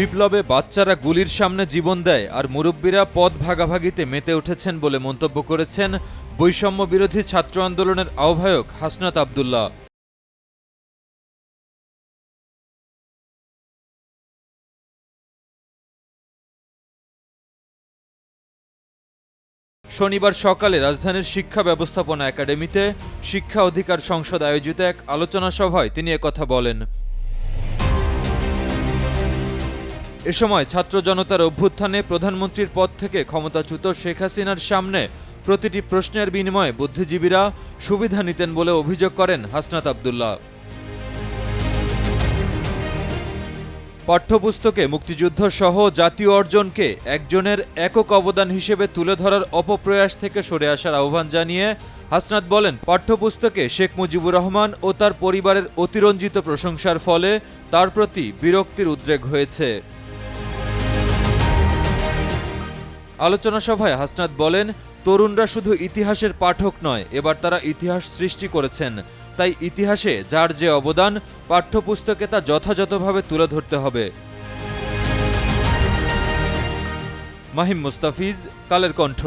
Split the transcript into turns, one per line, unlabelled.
বিপ্লবে বাচ্চারা গুলির সামনে জীবন দেয় আর মুরব্বীরা পদ ভাগাভাগিতে মেতে উঠেছেন বলে মন্তব্য করেছেন বৈষম্য বিরোধী ছাত্র আন্দোলনের আহ্বায়ক হাসনাত আব্দুল্লাহ। শনিবার সকালে রাজধানীর শিক্ষা ব্যবস্থাপনা একাডেমিতে শিক্ষা অধিকার সংসদ আয়োজিত এক আলোচনা সভায় তিনি একথা বলেন। এ সময় ছাত্র জনতার অভ্যুত্থানে প্রধানমন্ত্রীর পদ থেকে ক্ষমতাচ্যুত শেখ হাসিনার সামনে প্রতিটি প্রশ্নের বিনিময়ে বুদ্ধিজীবীরা সুবিধা নিতেন বলে অভিযোগ করেন হাসনাত আব্দুল্লাহ। পাঠ্যপুস্তকে মুক্তিযুদ্ধ সহ জাতীয় অর্জনকে একজনের একক অবদান হিসেবে তুলে ধরার অপপ্রয়াস থেকে সরে আসার আহ্বান জানিয়ে হাসনাত বলেন, পাঠ্যপুস্তকে শেখ মুজিবুর রহমান ও তার পরিবারের অতিরঞ্জিত প্রশংসার ফলে তার প্রতি বিরক্তির উদ্রেক হয়েছে। আলোচনা সভায় হাসনাত বলেন, তরুণরা শুধু ইতিহাসের পাঠক নয়, এবার তারা ইতিহাস সৃষ্টি করেছেন। তাই ইতিহাসে যার যে অবদান, পাঠ্যপুস্তকে তা যথাযথভাবে তুলে ধরতে হবে। মাহিম মুস্তাফিজ, কালের কণ্ঠ।